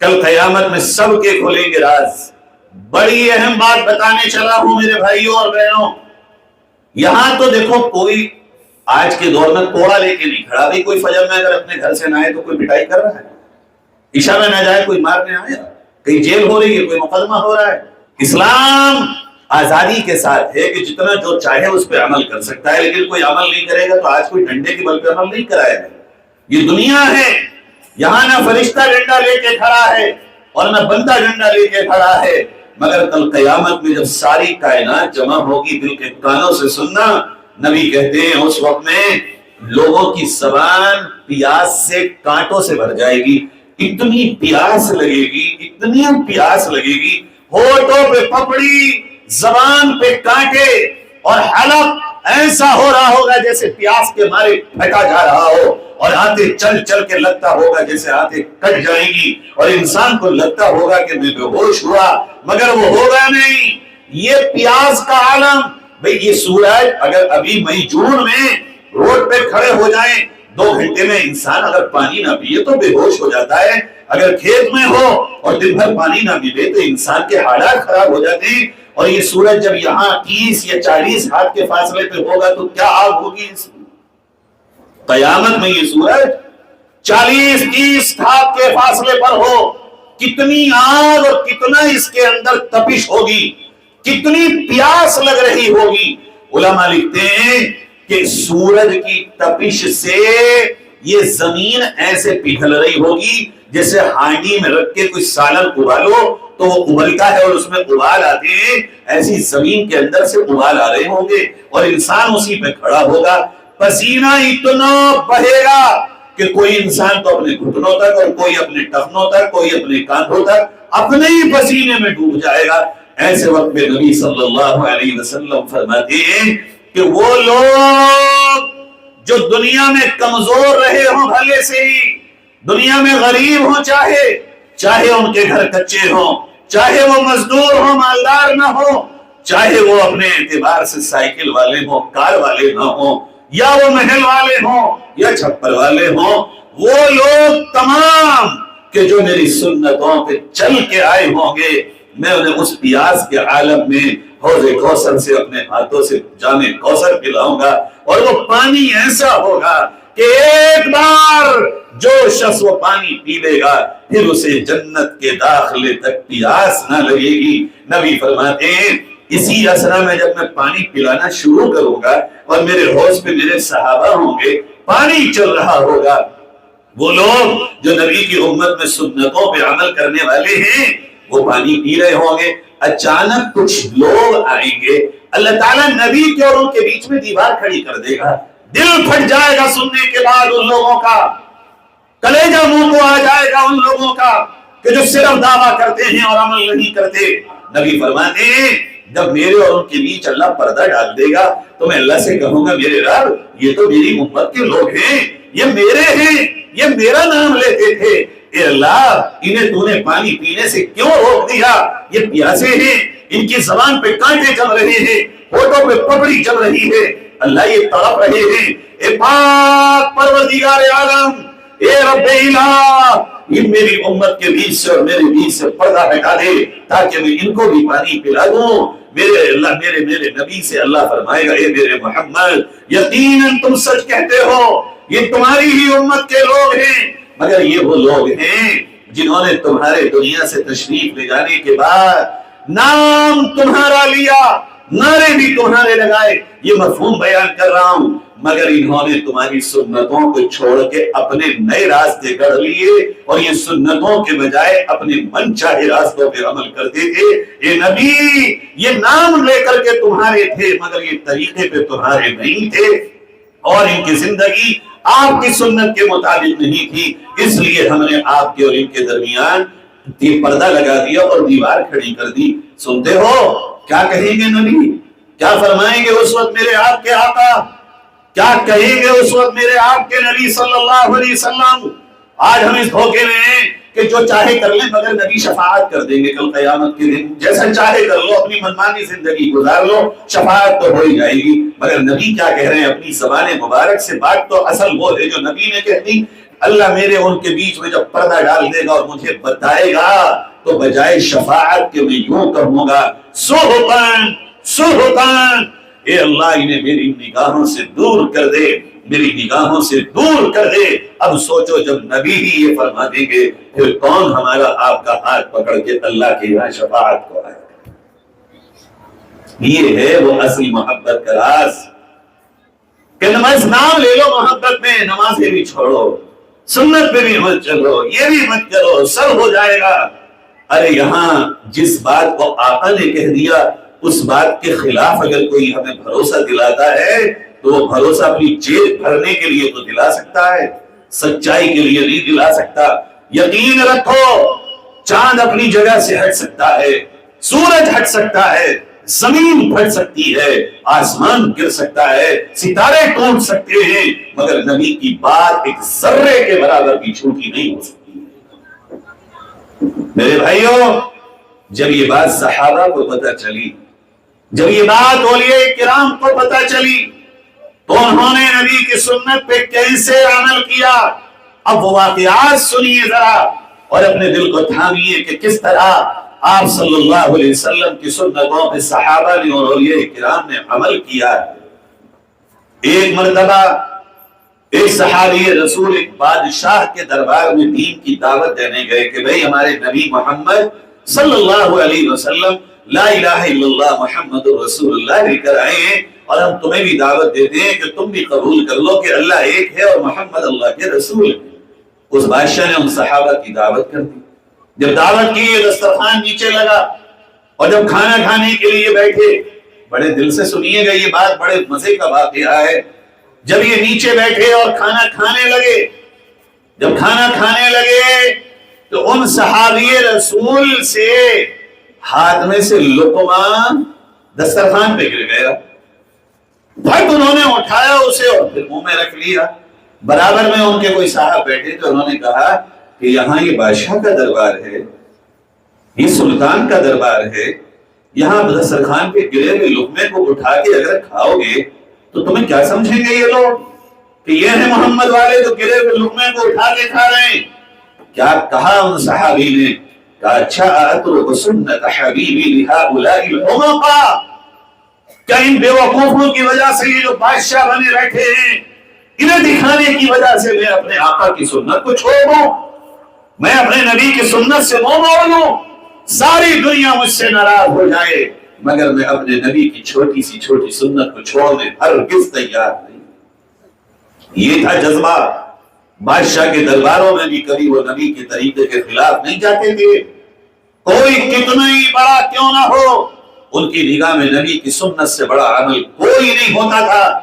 کل قیامت میں سب کے کھلیں گے راز۔ بڑی اہم بات بتانے چلا ہوں میرے بھائیوں اور بہنوں، یہاں تو دیکھو کوئی آج کے دور میں کوڑا لے کے نہیں کھڑا، بھی کوئی فجر میں اگر اپنے گھر سے نہ آئے تو کوئی پٹائی کر رہا ہے، عشاء میں نہ جائے کوئی مارنے آیا، کہیں جیل ہو رہی ہے، کوئی مقدمہ ہو رہا ہے۔ اسلام آزادی کے ساتھ ہے کہ جتنا جو چاہے اس پہ عمل کر سکتا ہے، لیکن کوئی عمل نہیں کرے گا تو آج کوئی ڈنڈے کے بل پہ عمل نہیں کرائے گا۔ یہ دنیا ہے، یہاں نہ فرشتہ ڈنڈا لے کے کھڑا ہے اور نہ بندہ ڈنڈا لے کے کھڑا ہے، مگر کل قیامت میں جب ساری کائنات جمع ہوگی دل کے کانوں سے سننا، نبی کہتے ہیں اس وقت میں لوگوں کی زبان پیاس سے کانٹوں سے بھر جائے گی، اتنی پیاس لگے گی، اتنی پیاس لگے گی، ہونٹوں پہ پپڑی، زبان پہ کانٹے، اور حلق ایسا ہو رہا ہوگا جیسے پیاس کے مارے پھٹا جا رہا ہو، اور آتے چل چل کے لگتا ہوگا جیسے آتے کٹ جائیں گی، اور انسان کو لگتا ہوگا کہ میں بے ہوش ہوا، مگر وہ ہوگا نہیں۔ یہ پیاس کا عالم، بھئی یہ سورج اگر ابھی مئی جون میں روڈ پہ کھڑے ہو جائیں 2 گھنٹے میں انسان اگر پانی نہ پیے تو بے ہوش ہو جاتا ہے، اگر کھیت میں ہو اور دن بھر پانی نہ ملے تو انسان کے حالات خراب ہو جاتے ہیں، اور یہ سورج جب یہاں 30 یا 40 ہاتھ کے فاصلے پہ ہوگا تو کیا آگ ہوگی اس میں؟ قیامت میں یہ سورج 40-30 ہاتھ کے فاصلے پر ہو، کتنی آگ اور کتنا اس کے اندر تپش ہوگی، کتنی پیاس لگ رہی ہوگی۔ علماء لکھتے ہیں کہ سورج کی تپش سے یہ زمین ایسے پگھل رہی ہوگی جیسے ہانڈی میں رکھ کے کوئی سالن ابالو تو وہ ابلتا ہے اور اس میں ابال آتے ہیں، ایسی زمین کے اندر سے ابال آ رہے ہوں گے، اور انسان اسی پہ کھڑا ہوگا، پسینہ اتنا بہے گا کہ کوئی انسان تو اپنے گھٹنوں تک اور کوئی اپنے ٹخنوں تک، کوئی اپنے کاندھوں تک اپنے ہی پسینے میں ڈوب جائے گا۔ ایسے وقت میں نبی صلی اللہ علیہ وسلم فرماتے ہیں کہ وہ لوگ جو دنیا میں کمزور رہے ہوں بھلے سے ہی، دنیا میں غریب ہوں، چاہے ان کے گھر کچے ہوں، چاہے وہ مزدور ہوں مالدار نہ ہوں، چاہے وہ اپنے اعتبار سے سائیکل والے ہوں کار والے نہ ہوں، یا وہ محل والے ہوں یا چھپر والے ہوں، وہ لوگ تمام کہ جو میری سنتوں پہ چل کے آئے ہوں گے، میں انہیں اس پیاس کے عالم میں حوض کوثر سے اپنے ہاتھوں سے جام کوثر پلاؤں گا، اور وہ پانی ایسا ہوگا کہ ایک بار جو شخص وہ پانی پی لے گا پھر اسے جنت کے داخلے تک پیاس نہ لگے گی۔ نبی فرماتے ہیں اسی اسرا میں جب میں پانی پلانا شروع کروں گا اور میرے حوض پہ میرے صحابہ ہوں گے، پانی چل رہا ہوگا، وہ لوگ جو نبی کی امت میں سنتوں پہ عمل کرنے والے ہیں وہ پانی پی رہے ہوں گے، اچانک کچھ لوگ آئیں گے، اللہ تعالیٰ نبی کے اور ان کے بیچ میں دیوار کھڑی کر دے گا، دل پھٹ جائے گا سننے کے بعد ان لوگوں کا، کلیجہ منہ کو آ جائے گا ان لوگوں کا کہ جو صرف دعویٰ کرتے ہیں اور عمل نہیں کرتے۔ نبی فرماتے ہیں جب میرے اور ان کے بیچ اللہ پردہ ڈال دے گا تو میں اللہ سے کہوں گا میرے رب یہ تو میری امت کے لوگ ہیں، یہ میرے ہیں، یہ میرا نام لیتے تھے، اے اللہ انہیں تو نے پانی پینے سے کیوں روک دیا؟ یہ پیاسے ہیں، ان کی زبان پہ کانٹے چل رہے ہیں، ہونٹوں پہ پپڑی چل رہی ہے، اللہ یہ تڑپ رہے ہیں، اے پاک پروردگار عالم، اے رب الہ، یہ میری امت کے بیچ سے اور میرے بیچ سے پردہ ہٹا دے تاکہ میں ان کو بھی پانی پلا دوں۔ میرے اللہ میرے نبی سے اللہ فرمائے گا اے میرے محمد یقیناً تم سچ کہتے ہو، یہ تمہاری ہی امت کے لوگ ہیں، مگر یہ وہ لوگ ہیں جنہوں نے تمہارے دنیا سے تشریف لے جانے کے بعد نام تمہارا لیا، نعرے بھی تمہارے لگائے، یہ مفہوم بیان کر رہا ہوں، مگر انہوں نے تمہاری سنتوں کو چھوڑ کے اپنے نئے راستے گڑھ لیے اور یہ سنتوں کے بجائے اپنے من چاہے راستوں پہ عمل کرتے تھے۔ یہ نبی یہ نام لے کر کے تمہارے تھے مگر یہ طریقے پہ تمہارے نہیں تھے، اور ان کی زندگی آپ کی سنت کے مطابق نہیں تھی، اس لیے ہم نے آپ کے اور ان کے درمیان یہ پردہ لگا دیا اور دیوار کھڑی کر دی۔ سنتے ہو کیا کہیں گے نبی؟ کیا فرمائیں گے اس وقت میرے آپ کے آقا؟ کیا کہیں گے اس وقت میرے آپ کے نبی صلی اللہ علیہ وسلم؟ آج ہم اس دھوکے میں ہیں کہ جو چاہے کر لیں مگر نبی شفاعت کر دیں گے کل قیامت کے دن، جیسا چاہے کر لو، اپنی منمانی زندگی گزار لو، شفاعت تو ہو ہی جائے گی، مگر نبی کیا کہہ رہے ہیں اپنی زبان مبارک سے؟ بات تو اصل وہ ہے جو نبی نے کہہ دی، اللہ میرے ان کے بیچ میں جب پردہ ڈال دے گا اور مجھے بتائے گا تو بجائے شفاعت کے میں یوں کہوں گا سہتان سہتان، اے اللہ انہیں میری نگاہوں سے دور کر دے، میری نگاہوں سے دور کر دے۔ اب سوچو جب نبی ہی یہ فرما دیں گے پھر کون ہمارا آپ کا ہاتھ پکڑ کے اللہ کے یہاں شفاعت کو آئے گا؟ یہ ہے وہ اصل محبت کا راز کہ نماز نام لے لو محبت میں، نمازیں بھی چھوڑو، سنت پہ بھی مت چلو، یہ بھی مت کرو، سب ہو جائے گا۔ ارے یہاں جس بات کو آقا نے کہہ دیا اس بات کے خلاف اگر کوئی ہمیں بھروسہ دلاتا ہے تو وہ بھروسہ اپنی جیب بھرنے کے لیے تو دلا سکتا ہے، سچائی کے لیے نہیں دلا سکتا۔ یقین رکھو چاند اپنی جگہ سے ہٹ سکتا ہے، سورج ہٹ سکتا ہے، زمین پھٹ سکتی ہے، آسمان گر سکتا ہے، ستارے ٹوٹ سکتے ہیں، مگر نبی کی بات ایک ذرے کے برابر بھی جھوٹی نہیں ہو سکتی۔ میرے بھائیوں، جب یہ بات صحابہ کو پتہ چلی، جب یہ بات اولیاء کرام کو پتہ چلی تو انہوں نے نبی کی سنت پہ کیسے عمل کیا۔ اب وہ واقعات سنیے ذرا اور اپنے دل کو تھامیے کہ کس طرح آپ صلی اللہ علیہ وسلم کی سنتوں پہ صحابہ نے اور اولیاء کرام نے عمل کیا۔ ایک مرتبہ ایک صحابی رسول ایک بادشاہ کے دربار میں دین کی دعوت دینے گئے کہ بھئی ہمارے نبی محمد صلی اللہ علیہ وسلم لا الہ الا اللہ محمد رسول اللہ لے کر آئے ہیں اور ہم تمہیں بھی دعوت دیتے ہیں کہ تم بھی قبول کر لو کہ اللہ ایک ہے اور محمد اللہ کے رسول ہے۔ اس بادشاہ نے ان صحابہ کی دعوت کر دی۔ جب دعوت کی دسترخوان نیچے لگا اور جب کھانا کھانے کے لیے بیٹھے، بڑے دل سے سنیے گا یہ بات بڑے مزے کا واقعہ ہے۔ جب یہ نیچے بیٹھے اور کھانا کھانے لگے، جب کھانا کھانے لگے تو ان صحابی رسول سے ہاتھ میں سے لقمہ دسترخوان پہ گر گیا، پھٹ انہوں نے اٹھایا اسے اور پھر منہ میں رکھ لیا۔ برابر میں ان کے کوئی صاحب بیٹھے تو انہوں نے کہا کہ یہاں یہ بادشاہ کا دربار ہے، یہ سلطان کا دربار ہے، یہاں دسترخوان پہ گرے ہوئے لقمے کو اٹھا کے اگر کھاؤ گے تو تمہیں کیا سمجھیں گے یہ لوگ کہ یہ ہیں محمد والے جو گرے ہوئے لقمے کو اٹھا کے کھا رہے ہیں؟ کیا کہا ان صحابی نے؟ کہا اچھا اترک سنت حبیبی لہؤلاء الحمقاء، کیا ان بے وقوفوں کی وجہ سے یہ جو بادشاہ بنے بیٹھے ہیں انہیں دکھانے کی وجہ سے میں اپنے آقا کی سنت کو چھوڑ دوں، میں اپنے نبی کی سنت سے منہ موڑ لوں، ساری دنیا مجھ سے ناراض ہو جائے مگر میں اپنے نبی کی چھوٹی سی چھوٹی سنت کو چھوڑنے ہرگز تیار نہیں۔ یہ تھا جذبہ۔ بادشاہ کے درباروں میں بھی کبھی وہ نبی کے طریقے کے خلاف نہیں جاتے تھے، کوئی کتنا ہی بڑا کیوں نہ ہو ان کی نگاہ میں نبی کی سنت سے بڑا عمل کوئی نہیں ہوتا تھا۔